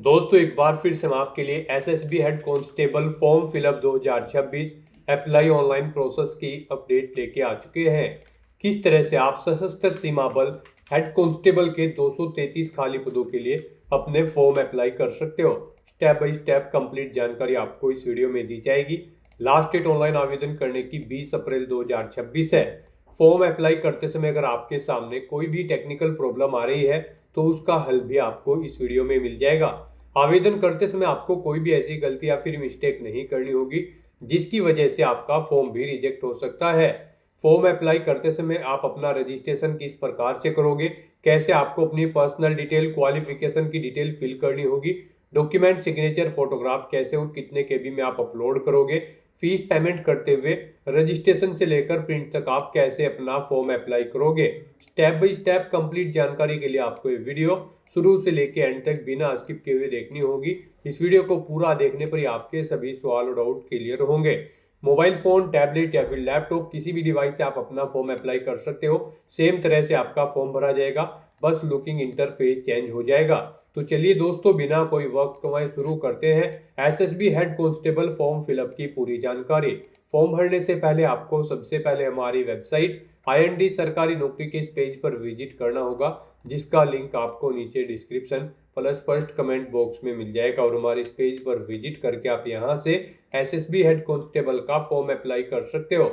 दोस्तों एक बार फिर से हम आपके लिए SSB head constable form fill up 2026 apply online process की अपडेट लेके आ चुके हैं। किस तरह से आप सशस्त्र सीमा बल हेड कांस्टेबल के 233 खाली पदों के लिए अपने फॉर्म अप्लाई कर सकते हो। स्टेप बाय स्टेप कंप्लीट जानकारी आपको इस वीडियो में दी जाएगी। लास्ट डेट ऑनलाइन आवेदन करने की 20 अप्रैल 2026 है। फॉर्म अप्लाई करते समय अगर आपके सामने कोई भी टेक्निकल प्रॉब्लम आ रही है तो उसका हल भी आपको इस वीडियो में मिल जाएगा। आवेदन करते समय आपको कोई भी ऐसी गलती या फिर मिस्टेक नहीं करनी होगी जिसकी वजह से आपका फॉर्म भी रिजेक्ट हो सकता है। फॉर्म अप्लाई करते समय आप अपना रजिस्ट्रेशन किस प्रकार से करोगे, कैसे आपको अपनी पर्सनल डिटेल, क्वालिफिकेशन की डिटेल फिल करनी होगी, डॉक्यूमेंट, सिग्नेचर, फोटोग्राफ कैसे और कितने केबी में आप अपलोड करोगे, फीस पेमेंट करते हुए रजिस्ट्रेशन से लेकर प्रिंट तक आप कैसे अपना फॉर्म अप्लाई करोगे, स्टेप बाय स्टेप कंप्लीट जानकारी के लिए आपको ये वीडियो शुरू से लेकर एंड तक बिना स्किप किए हुए देखनी होगी। इस वीडियो को पूरा देखने पर ही आपके सभी सवाल और डाउट क्लियर होंगे। मोबाइल फोन, टैबलेट या फिर लैपटॉप किसी भी डिवाइस से आप अपना फॉर्म अप्लाई कर सकते हो। सेम तरह से आपका फॉर्म भरा जाएगा, बस लुकिंग इंटरफेस चेंज हो जाएगा। तो चलिए दोस्तों बिना कोई वक्त गंवाए शुरू करते हैं SSB head constable form fill up की पूरी जानकारी। फॉर्म भरने से पहले आपको सबसे पहले हमारी वेबसाइट आईएनडी सरकारी नौकरी के इस पेज पर विजिट करना होगा, जिसका लिंक आपको नीचे description plus first comment box में मिल जाएगा। और हमारे इस पेज पर विजिट करके आप यहां से एसएसबी हेड कांस्टेबल का फॉर्म अप्लाई कर सकते हो।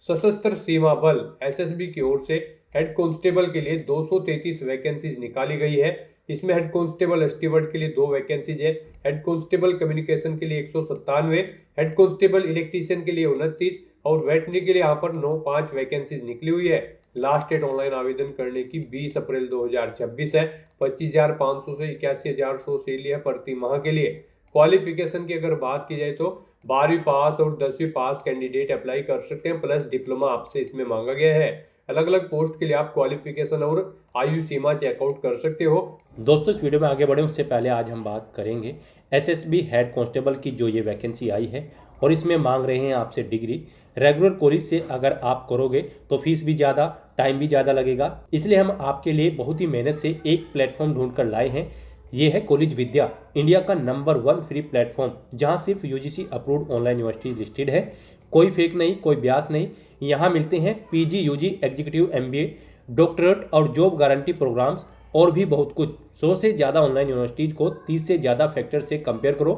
सशस्त्र सीमा बल एसएसबी की ओर से हेड कांस्टेबल के लिए 233 वैकेंसीज निकाली गई है। इसमें हेड कांस्टेबल स्टीवर्ड के लिए 2 वैकेंसीज है, हेड कांस्टेबल कम्युनिकेशन के लिए 197, हेड कांस्टेबल इलेक्ट्रीशियन के लिए 29 और वेटनरी के लिए यहाँ पर 5 वैकेंसीज निकली हुई है। लास्ट डेट ऑनलाइन आवेदन करने की 20 अप्रैल 2026 है। 25,500 से 81,100 से लिए प्रति माह के लिए। क्वालिफिकेशन की अगर बात की जाए तो 12वीं पास और 10वीं पास कैंडिडेट अप्लाई कर सकते हैं, प्लस डिप्लोमा आपसे इसमें मांगा गया है। अलग अलग पोस्ट के लिए आप क्वालिफिकेशन और आयु सीमा चेकआउट कर सकते हो। दोस्तों इस वीडियो में आगे बढ़े उससे पहले आज हम बात करेंगे एसएसबी हेड कांस्टेबल की जो ये वैकेंसी आई है और इसमें मांग रहे हैं आपसे डिग्री। रेगुलर कॉलेज से अगर आप करोगे तो फीस भी ज़्यादा, टाइम भी ज़्यादा लगेगा, इसलिए हम आपके लिए बहुत ही मेहनत से एक प्लेटफॉर्म ढूंढ कर लाए हैं। ये है कॉलेज विद्या, इंडिया का नंबर 1 फ्री प्लेटफॉर्म जहाँ सिर्फ UGC approved online university listed है। कोई फेक नहीं, कोई ब्यास नहीं। यहाँ मिलते हैं PG, UG, executive MBA, doctorate और जॉब गारंटी प्रोग्राम्स और भी बहुत कुछ। 100 से ज़्यादा ऑनलाइन यूनिवर्सिटीज़ को 30 से ज़्यादा फैक्टर से कंपेयर करो।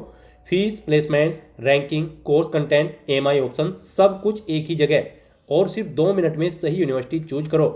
Fees, placements, ranking, course content, MI option, सब कुछ एक ही जगह और सिर्फ 2 मिनट में सही यूनिवर्सिटी चूज करो।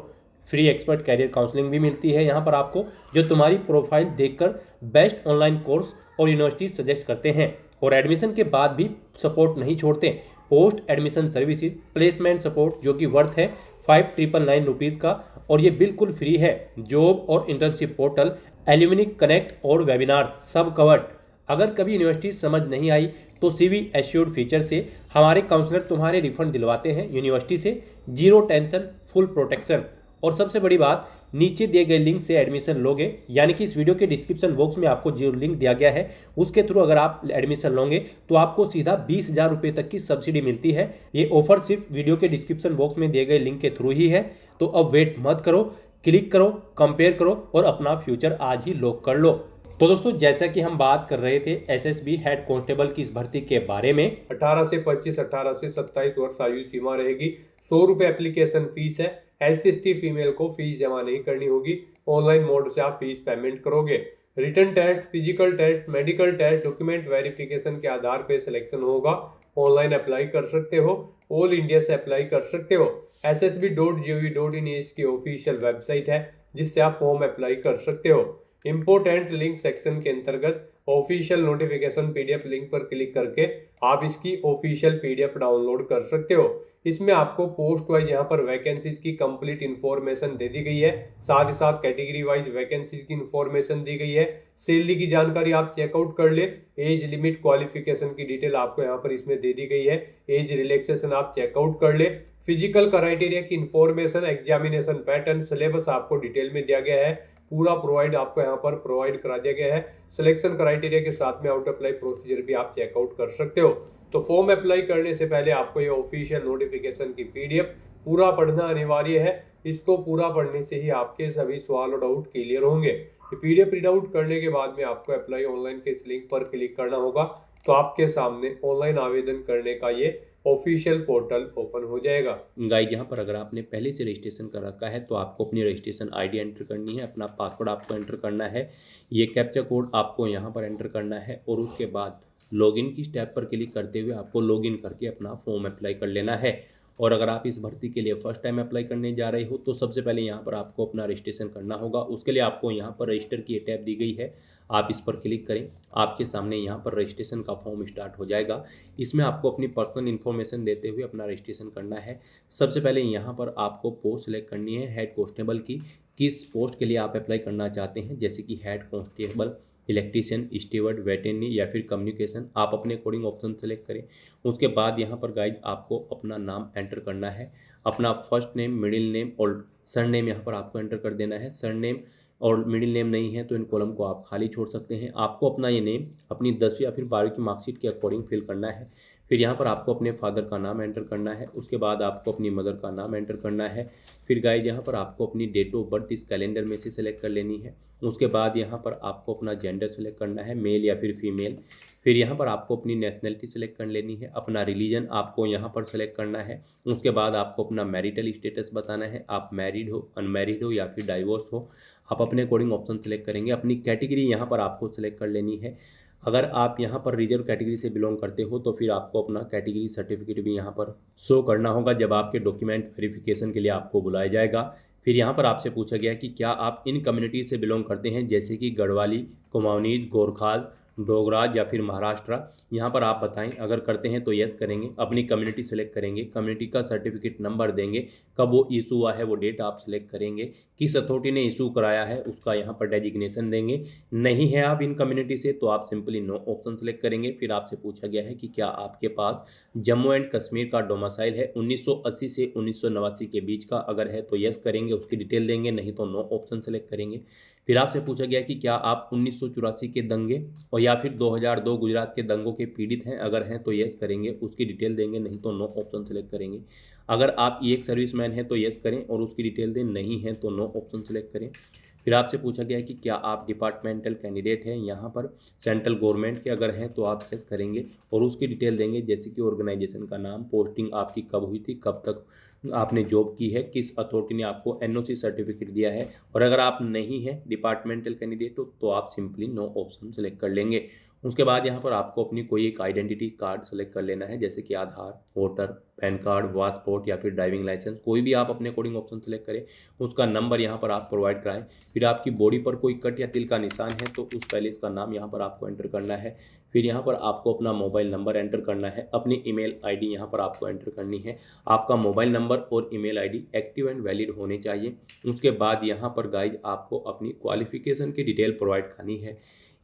फ्री एक्सपर्ट कैरियर काउंसलिंग भी मिलती है यहाँ पर आपको, जो तुम्हारी प्रोफाइल देखकर बेस्ट ऑनलाइन कोर्स और यूनिवर्सिटी सजेस्ट करते हैं। और एडमिशन के बाद भी सपोर्ट नहीं छोड़ते। Post admission services, placement support जो कि वर्थ है 5,999 रुपीज़ का और ये बिल्कुल फ्री है। जॉब और इंटर्नशिप पोर्टल, एल्यूमिनी कनेक्ट और वेबिनार सब कवर्ड। अगर कभी यूनिवर्सिटी समझ नहीं आई तो सीवी एश्योर्ड फीचर से हमारे काउंसलर तुम्हारे रिफंड दिलवाते हैं यूनिवर्सिटी से। Zero tension, full protection. और सबसे बड़ी बात, नीचे दिए गए लिंक से एडमिशन लोगे, यानी कि इस वीडियो के डिस्क्रिप्शन बॉक्स में आपको जो लिंक दिया गया है उसके थ्रू अगर आप एडमिशन लोगे तो आपको सीधा 20,000 रुपये तक की सब्सिडी मिलती है। ये ऑफर सिर्फ वीडियो के डिस्क्रिप्शन बॉक्स में दिए गए लिंक के थ्रू ही है। तो अब वेट मत करो, क्लिक करो, कंपेयर करो और अपना फ्यूचर आज ही लॉक कर लो। तो दोस्तों जैसा कि हम बात कर रहे थे एसएसबी हेड कांस्टेबल की इस भर्ती के बारे में, 18 से 25, 18 से 27 वर्ष आयु सीमा रहेगी। 100 रुपये एप्लीकेशन फीस है। एससी फीमेल को फीस जमा नहीं करनी होगी। ऑनलाइन मोड से आप फीस पेमेंट करोगे। Written test, physical test, medical test, document verification के आधार पर सिलेक्शन होगा। ऑनलाइन अप्लाई कर सकते हो, ऑल इंडिया से अप्लाई कर सकते हो। ssb.gov.in इसकी ऑफिशियल वेबसाइट है जिससे आप फॉर्म अप्लाई कर सकते हो। इंपोर्टेंट लिंक सेक्शन के अंतर्गत ऑफिशियल नोटिफिकेशन पीडीएफ लिंक पर क्लिक करके आप इसकी ऑफिशियल पीडीएफ डाउनलोड कर सकते हो। इसमें आपको पोस्ट वाइज यहाँ पर वैकेंसीज की कंप्लीट इन्फॉर्मेशन दे दी गई है, साथ ही साथ कैटेगरी वाइज वैकेंसीज की इन्फॉर्मेशन दी गई है। सैलरी की जानकारी आप चेकआउट कर ले। एज लिमिट, क्वालिफिकेशन की डिटेल आपको यहाँ पर इसमें दे दी गई है। एज रिलैक्सेशन आप चेकआउट कर ले। फिजिकल क्राइटेरिया की इन्फॉर्मेशन, एग्जामिनेशन पैटर्न, सिलेबस आपको डिटेल में दिया गया है। पूरा प्रोवाइड आपको यहाँ पर प्रोवाइड करा दिया गया है। सिलेक्शन क्राइटेरिया के साथ में आउट अप्लाई प्रोसीजर भी आप चेकआउट कर सकते हो। तो फॉर्म अप्लाई करने से पहले आपको ये ऑफिशियल नोटिफिकेशन की पीडीएफ पूरा पढ़ना अनिवार्य है। इसको पूरा पढ़ने से ही आपके सभी सवाल और डाउट क्लियर होंगे। ये PDF प्रिंट आउट करने के बाद में आपको अप्लाई ऑनलाइन के इस लिंक पर क्लिक करना होगा, तो आपके सामने ऑनलाइन आवेदन करने का ये ऑफिशियल पोर्टल ओपन हो जाएगा। गाइज यहाँ पर अगर आपने पहले से रजिस्ट्रेशन कर रखा है तो आपको अपनी रजिस्ट्रेशन आईडी एंटर करनी है, अपना पासवर्ड आपको एंटर करना है, ये कैप्चा कोड आपको यहाँ पर एंटर करना है और उसके बाद लॉगिन की स्टेप पर क्लिक करते हुए आपको लॉगिन करके अपना फॉर्म अप्लाई कर लेना है। और अगर आप इस भर्ती के लिए फर्स्ट टाइम अप्लाई करने जा रहे हो तो सबसे पहले यहाँ पर आपको अपना रजिस्ट्रेशन करना होगा। उसके लिए आपको यहाँ पर रजिस्टर की टैब दी गई है, आप इस पर क्लिक करें, आपके सामने यहाँ पर रजिस्ट्रेशन का फॉर्म स्टार्ट हो जाएगा। इसमें आपको अपनी पर्सनल इन्फॉर्मेशन देते हुए अपना रजिस्ट्रेशन करना है। सबसे पहले यहाँ पर आपको पोस्ट सेलेक्ट करनी है हेड कांस्टेबल की, किस पोस्ट के लिए आप अप्लाई करना चाहते हैं, जैसे कि head constable, electrician, steward, veterinary या फिर कम्युनिकेशन, आप अपने अकॉर्डिंग ऑप्शन सेलेक्ट करें। उसके बाद यहाँ पर गाइज आपको अपना नाम एंटर करना है, अपना फर्स्ट नेम, मिडिल नेम और सर नेम यहाँ पर आपको एंटर कर देना है। सर नेम और मिडिल नेम नहीं है तो इन कॉलम को आप खाली छोड़ सकते हैं। आपको अपना ये नेम अपनी 10वीं या फिर 12वीं की मार्कशीट के अकॉर्डिंग फिल करना है। फिर यहाँ पर आपको अपने फादर का नाम एंटर करना है, उसके बाद आपको अपनी मदर का नाम एंटर करना है। फिर गाइज यहाँ पर आपको अपनी डेट ऑफ बर्थ इस कैलेंडर में से सिलेक्ट कर लेनी है। उसके बाद यहाँ पर आपको अपना जेंडर सेलेक्ट करना है, मेल या फिर फीमेल। फिर यहाँ पर आपको अपनी नेशनलिटी सेलेक्ट कर लेनी है, अपना रिलीजन आपको यहाँ पर सेलेक्ट करना है। उसके बाद आपको अपना मैरिटल स्टेटस बताना है, आप मैरिड हो, अनमैरिड हो या फिर डाइवोर्स हो, आप अपने अकॉर्डिंग ऑप्शन सेलेक्ट करेंगे। अपनी कैटेगरी यहाँ पर आपको सेलेक्ट कर लेनी है। अगर आप यहाँ पर रिजर्व कैटेगरी से बिलोंग करते हो तो फिर आपको अपना कैटेगरी सर्टिफिकेट भी यहाँ पर शो करना होगा जब आपके डॉक्यूमेंट वेरिफिकेशन के लिए आपको बुलाया जाएगा। फिर यहाँ पर आपसे पूछा गया कि क्या आप इन कम्युनिटी से बिलोंग करते हैं, जैसे कि गढ़वाली, कुमाऊनी, गोरखाल, डोगराज या फिर महाराष्ट्र। यहाँ पर आप बताएं, अगर करते हैं तो यस करेंगे, अपनी कम्युनिटी सेलेक्ट करेंगे, कम्युनिटी का सर्टिफिकेट नंबर देंगे, कब वो इशू हुआ है वो डेट आप सेलेक्ट करेंगे, किस अथॉरिटी ने इशू कराया है उसका यहाँ पर डेजिग्नेशन देंगे। नहीं है आप इन कम्युनिटी से तो आप सिंपली नो ऑप्शन सेलेक्ट करेंगे। फिर आपसे पूछा गया है कि क्या आपके पास जम्मू एंड कश्मीर का डोमिसाइल है 1980 से 1989 के बीच का, अगर है तो यस करेंगे, उसकी डिटेल देंगे, नहीं तो नो ऑप्शन सेलेक्ट करेंगे। फिर आपसे पूछा गया कि क्या आप 1984 के दंगे और या फिर 2002 गुजरात के दंगों के पीड़ित हैं, अगर हैं तो यस करेंगे, उसकी डिटेल देंगे, नहीं तो नो ऑप्शन सेलेक्ट करेंगे। अगर आप एक सर्विसमैन हैं तो यस करें और उसकी डिटेल दें, नहीं है तो नो ऑप्शन सेलेक्ट करें। फिर आपसे पूछा गया है कि क्या आप डिपार्टमेंटल कैंडिडेट हैं यहाँ पर सेंट्रल गवर्नमेंट के, अगर हैं तो आप यस करेंगे और उसकी डिटेल देंगे, जैसे कि ऑर्गेनाइजेशन का नाम, पोस्टिंग आपकी कब हुई थी, कब तक आपने जॉब की है, किस अथॉरिटी ने आपको NOC सर्टिफिकेट दिया है। और अगर आप नहीं हैं डिपार्टमेंटल कैंडिडेट तो आप सिंपली नो ऑप्शन सेलेक्ट कर लेंगे। उसके बाद यहाँ पर आपको अपनी कोई एक आइडेंटिटी कार्ड सेलेक्ट कर लेना है, जैसे कि आधार, वोटर, पैन कार्ड, पासपोर्ट या फिर ड्राइविंग लाइसेंस, कोई भी आप अपने अकॉर्डिंग ऑप्शन सेलेक्ट करें, उसका नंबर यहाँ पर आप प्रोवाइड कराएं। फिर आपकी बॉडी पर कोई कट या तिल का निशान है तो उस पैलेस का नाम यहाँ पर आपको एंटर करना है। फिर यहाँ पर आपको अपना मोबाइल नंबर एंटर करना है, अपनी ईमेल आईडी यहाँ पर आपको एंटर करनी है। आपका मोबाइल नंबर और email ID active and valid होने चाहिए। उसके बाद यहाँ पर गाइज आपको अपनी क्वालिफिकेशन की डिटेल प्रोवाइड करनी है।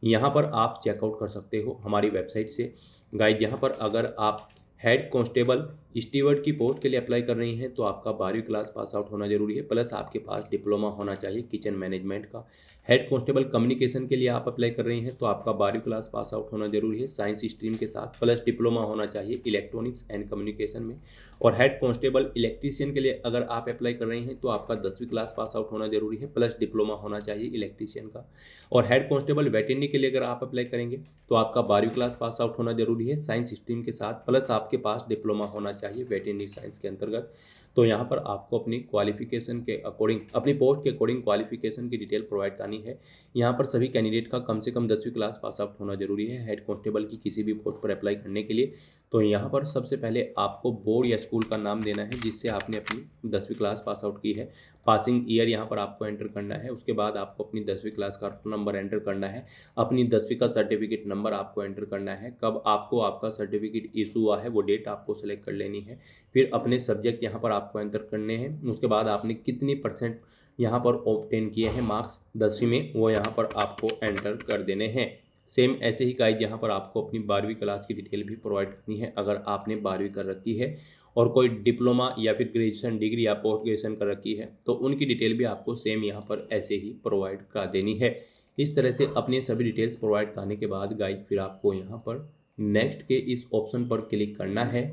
यहाँ पर आप चेकआउट कर सकते हो हमारी वेबसाइट से। गाइज यहाँ पर अगर आप हेड कांस्टेबल स्टीवर्ड की पोस्ट के लिए अप्लाई कर रही हैं तो आपका 12वीं क्लास पास आउट होना जरूरी है, प्लस आपके पास डिप्लोमा होना चाहिए किचन मैनेजमेंट का। हेड कांस्टेबल कम्युनिकेशन के लिए आप अप्लाई कर रही हैं तो आपका 12वीं क्लास पास आउट होना जरूरी है साइंस स्ट्रीम के साथ, प्लस डिप्लोमा होना चाहिए इलेक्ट्रॉनिक्स एंड कम्युनिकेशन में। और हेड कांस्टेबल इलेक्ट्रीशियन के लिए अगर आप अप्लाई कर रही हैं तो आपका 10वीं क्लास पास आउट होना जरूरी है, प्लस डिप्लोमा होना चाहिए इलेक्ट्रीशियन का। और हेड कांस्टेबल वेटरनरी के लिए अगर आप अप्लाई करेंगे तो आपका 12वीं क्लास पास आउट होना जरूरी है साइंस स्ट्रीम के साथ, प्लस आपके पास डिप्लोमा होना चाहिए वेटरनरी साइंस के अंतर्गत। तो यहाँ पर आपको अपनी क्वालिफिकेशन के अकॉर्डिंग, अपनी पोस्ट के अकॉर्डिंग क्वालिफिकेशन की डिटेल प्रोवाइड करनी है। यहाँ पर सभी कैंडिडेट का कम से कम 10वीं क्लास पास आउट होना जरूरी है हेड कांस्टेबल की किसी भी पोस्ट पर अप्लाई करने के लिए। तो यहाँ पर सबसे पहले आपको बोर्ड या स्कूल का नाम देना है जिससे आपने अपनी 10वीं क्लास पास आउट की है, पासिंग ईयर यहाँ पर आपको एंटर करना है। उसके बाद आपको अपनी 10वीं क्लास का नंबर एंटर करना है, अपनी 10वीं का सर्टिफिकेट नंबर आपको एंटर करना है, कब आपको आपका सर्टिफिकेट इशू हुआ है वो डेट आपको सेलेक्ट कर लेनी है। फिर अपने सब्जेक्ट यहाँ पर आपको एंटर करने हैं। उसके बाद आपने कितनी % यहाँ पर ऑब्टेन किए हैं मार्क्स 10वीं में, वो यहाँ पर आपको एंटर कर देने हैं। सेम ऐसे ही गाइड यहाँ पर आपको अपनी 12वीं क्लास की डिटेल भी प्रोवाइड करनी है अगर आपने 12वीं कर रखी है, और कोई डिप्लोमा या फिर ग्रेजुएशन डिग्री या पोस्ट ग्रेजुएशन कर रखी है तो उनकी डिटेल भी आपको सेम यहाँ पर ऐसे ही प्रोवाइड करा देनी है। इस तरह से अपनी सभी डिटेल्स प्रोवाइड करने के बाद गाइड फिर आपको यहाँ पर नेक्स्ट के इस ऑप्शन पर क्लिक करना है।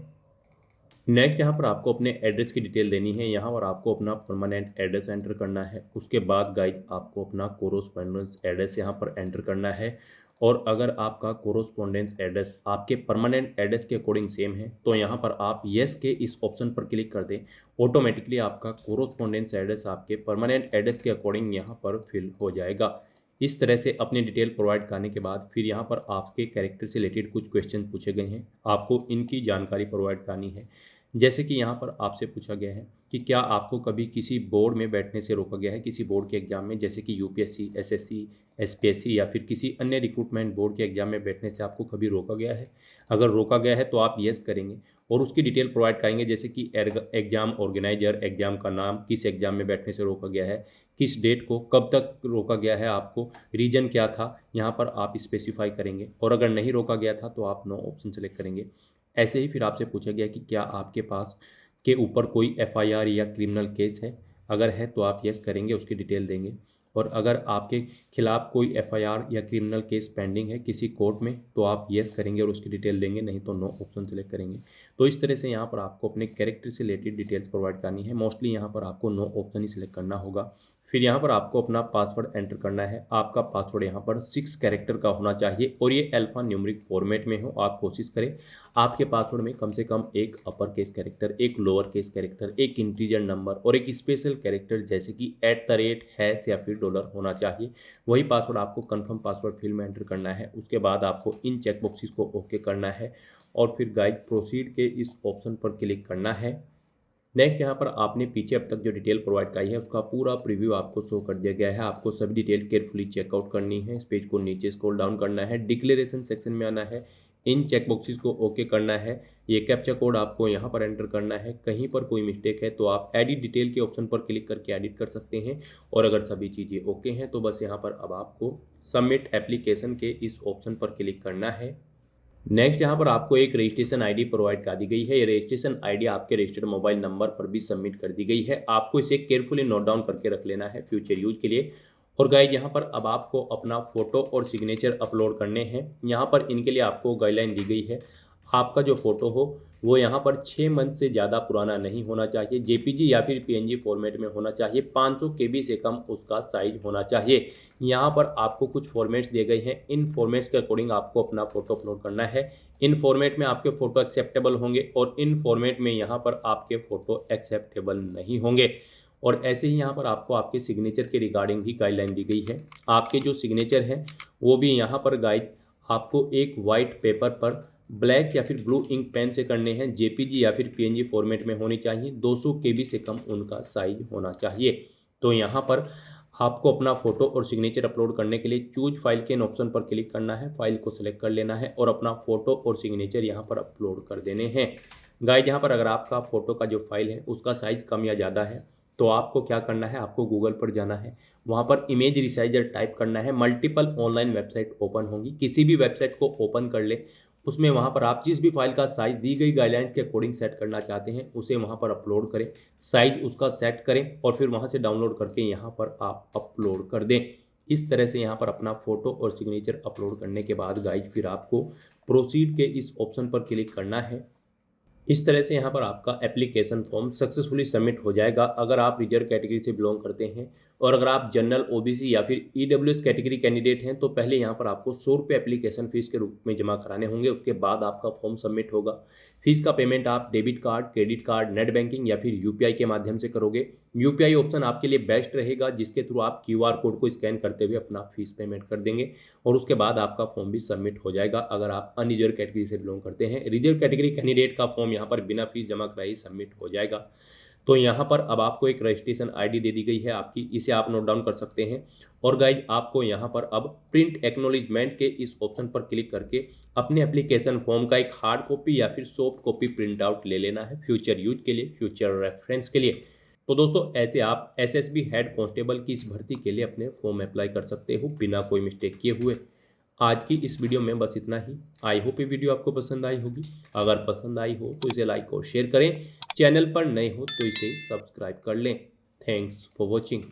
नेक्स्ट यहाँ पर आपको अपने एड्रेस की डिटेल देनी है। यहाँ पर आपको अपना परमानेंट एड्रेस एंटर करना है। उसके बाद गाइज आपको अपना कोरोस्पोंडेंस एड्रेस यहाँ पर एंटर करना है। और अगर आपका कोरोस्पोंडेंस एड्रेस आपके परमानेंट एड्रेस के अकॉर्डिंग सेम है तो यहाँ पर आप येस के इस ऑप्शन पर क्लिक कर दें। ऑटोमेटिकली आपका कोरोस्पोंडेंस एड्रेस आपके परमानेंट एड्रेस के अकॉर्डिंग यहाँ पर फिल हो जाएगा। इस तरह से अपनी डिटेल प्रोवाइड करने के बाद फिर यहाँ पर आपके कैरेक्टर से रिलेटेड कुछ क्वेश्चन पूछे गए हैं, आपको इनकी जानकारी प्रोवाइड करनी है। जैसे कि यहाँ पर आपसे पूछा गया है कि क्या आपको कभी किसी बोर्ड में बैठने से रोका गया है, किसी बोर्ड के एग्जाम में, जैसे कि यूपीएससी, एसएससी, एसपीएससी या फिर किसी अन्य रिक्रूटमेंट बोर्ड के एग्जाम में बैठने से आपको कभी रोका गया है। अगर रोका गया है तो आप येस करेंगे और उसकी डिटेल प्रोवाइड करेंगे, जैसे कि एग्जाम ऑर्गेनाइजर, एग्जाम का नाम, किस एग्जाम में बैठने से रोका गया है, किस डेट को, कब तक रोका गया है आपको, रीजन क्या था, यहाँ पर आप स्पेसिफाई करेंगे। और अगर नहीं रोका गया था तो आप नो ऑप्शन सेलेक्ट करेंगे। ऐसे ही फिर आपसे पूछा गया कि क्या आपके पास के ऊपर कोई एफआईआर या क्रिमिनल केस है, अगर है तो आप यस करेंगे, उसकी डिटेल देंगे। और अगर आपके खिलाफ कोई एफआईआर या क्रिमिनल केस पेंडिंग है किसी कोर्ट में तो आप यस करेंगे और उसकी डिटेल देंगे, नहीं तो नो ऑप्शन सेलेक्ट करेंगे। तो इस तरह से यहाँ पर आपको अपने कैरेक्टर से रिलेटेड डिटेल्स प्रोवाइड करनी है। मोस्टली यहाँ पर आपको नो ऑप्शन ही सिलेक्ट करना होगा। फिर यहाँ पर आपको अपना पासवर्ड एंटर करना है। आपका पासवर्ड यहाँ पर 6 कैरेक्टर का होना चाहिए और ये अल्फा न्यूमेरिक फॉर्मेट में हो। आप कोशिश करें आपके पासवर्ड में कम से कम एक अपर केस कैरेक्टर, एक लोअर केस कैरेक्टर, एक इंटीजर नंबर और एक स्पेशल कैरेक्टर जैसे कि @ हैश या फिर डॉलर होना चाहिए। वही पासवर्ड आपको कन्फर्म पासवर्ड फील्ड में एंटर करना है। उसके बाद आपको इन चेक बॉक्सेस को ओके करना है और फिर गाइड प्रोसीड के इस ऑप्शन पर क्लिक करना है। नेक्स्ट यहाँ पर आपने पीछे अब तक जो डिटेल प्रोवाइड कराई है उसका पूरा प्रीव्यू आपको शो कर दिया गया है। आपको सभी डिटेल केयरफुली चेकआउट करनी है। इस पेज को नीचे स्क्रॉल डाउन करना है, डिक्लेरेशन सेक्शन में आना है, इन चेक बॉक्सेस को ओके करना है। ये कैप्चा कोड आपको यहाँ पर एंटर करना है। कहीं पर कोई मिस्टेक है तो आप एडिट डिटेल के ऑप्शन पर क्लिक करके एडिट कर सकते हैं। और अगर सभी चीज़ें ओके हैं तो बस यहाँ पर अब आपको सबमिट एप्लीकेशन के इस ऑप्शन पर क्लिक करना है। नेक्स्ट यहाँ पर आपको एक रजिस्ट्रेशन आईडी प्रोवाइड कर दी गई है। ये रजिस्ट्रेशन आईडी आपके रजिस्टर्ड मोबाइल नंबर पर भी सबमिट कर दी गई है। आपको इसे केयरफुली नोट डाउन करके रख लेना है फ्यूचर यूज के लिए। और गाइड यहाँ पर अब आपको अपना फोटो और सिग्नेचर अपलोड करने हैं। यहाँ पर इनके लिए आपको गाइडलाइन दी गई है। आपका जो फोटो हो वो यहाँ पर 6 मंथ से ज़्यादा पुराना नहीं होना चाहिए, जेपीजी या फिर पीएनजी फॉर्मेट में होना चाहिए, 500 केबी से कम उसका साइज होना चाहिए। यहाँ पर आपको कुछ फॉर्मेट्स दिए गए हैं, इन फॉर्मेट्स के अकॉर्डिंग आपको अपना फोटो अपलोड करना है। इन फॉर्मेट में आपके फ़ोटो एक्सेप्टेबल होंगे और इन फॉर्मेट में यहाँ पर आपके फ़ोटो एक्सेप्टेबल नहीं होंगे। और ऐसे ही यहाँ पर आपको आपके सिग्नेचर के रिगार्डिंग भी गाइडलाइन दी गई है। आपके जो सिग्नेचर हैं वो भी यहाँ पर गाइड आपको एक वाइट पेपर पर ब्लैक या फिर ब्लू इंक पेन से करने हैं। जेपीजी या फिर पीएनजी फॉर्मेट में होनी चाहिए, 200 केबी से कम उनका साइज होना चाहिए। तो यहाँ पर आपको अपना फोटो और सिग्नेचर अपलोड करने के लिए चूज फाइल के ऑप्शन पर क्लिक करना है, फाइल को सिलेक्ट कर लेना है और अपना फोटो और सिग्नेचर यहाँ पर अपलोड कर देने हैं। गाइड यहाँ पर अगर आपका फोटो का जो फाइल है उसका साइज कम या ज़्यादा है तो आपको क्या करना है, आपको गूगल पर जाना है, वहाँ पर इमेज रिसाइजर टाइप करना है। मल्टीपल ऑनलाइन वेबसाइट ओपन होंगी, किसी भी वेबसाइट को ओपन कर ले, उसमें वहाँ पर आप जिस भी फाइल का साइज़ दी गई गाइडलाइंस के अकॉर्डिंग सेट करना चाहते हैं उसे वहाँ पर अपलोड करें, साइज़ उसका सेट करें और फिर वहाँ से डाउनलोड करके यहाँ पर आप अपलोड कर दें। इस तरह से यहाँ पर अपना फ़ोटो और सिग्नेचर अपलोड करने के बाद गाइज फिर आपको प्रोसीड के इस ऑप्शन पर क्लिक करना है। इस तरह से यहाँ पर आपका एप्लीकेशन फॉर्म सक्सेसफुली सबमिट हो जाएगा। अगर आप रिजर्व कैटेगरी से बिलोंग करते हैं और अगर आप जनरल, ओबीसी या फिर ईडब्ल्यूएस कैटेगरी कैंडिडेट हैं तो पहले यहाँ पर आपको 100 रुपये एप्लीकेशन फ़ीस के रूप में जमा कराने होंगे। उसके बाद आपका फॉर्म सबमिट होगा। फीस का पेमेंट आप debit card, credit card, net banking या फिर यूपीआई के माध्यम से करोगे। यूपीआई ऑप्शन आपके लिए बेस्ट रहेगा, जिसके थ्रू आप क्यूआर कोड को स्कैन करते हुए अपना फीस पेमेंट कर देंगे और उसके बाद आपका फॉर्म भी सबमिट हो जाएगा। अगर आप अनरिजर्व कैटेगरी से बिलोंग करते हैं, रिजर्व कैटेगरी कैंडिडेट का फॉर्म यहाँ पर बिना फीस जमा कराए सबमिट हो जाएगा। तो यहाँ पर अब आपको एक रजिस्ट्रेशन आईडी दे दी गई है आपकी, इसे आप नोट डाउन कर सकते हैं। और गाइज आपको यहाँ पर अब प्रिंट एक्नॉलेजमेंट के इस ऑप्शन पर क्लिक करके अपने एप्लीकेशन फॉर्म का एक हार्ड कॉपी या फिर सॉफ्ट कॉपी प्रिंट आउट ले लेना है फ्यूचर यूज के लिए, फ्यूचर रेफरेंस के लिए। तो दोस्तों ऐसे आप एसएसबी हेड कांस्टेबल की इस भर्ती के लिए अपने फॉर्म अप्लाई कर सकते हो बिना कोई मिस्टेक किए हुए। आज की इस वीडियो में बस इतना ही। आई होप ये वीडियो आपको पसंद आई होगी। अगर पसंद आई हो तो इसे लाइक और शेयर करें। चैनल पर नए हो तो इसे सब्सक्राइब कर लें। Thanks for watching.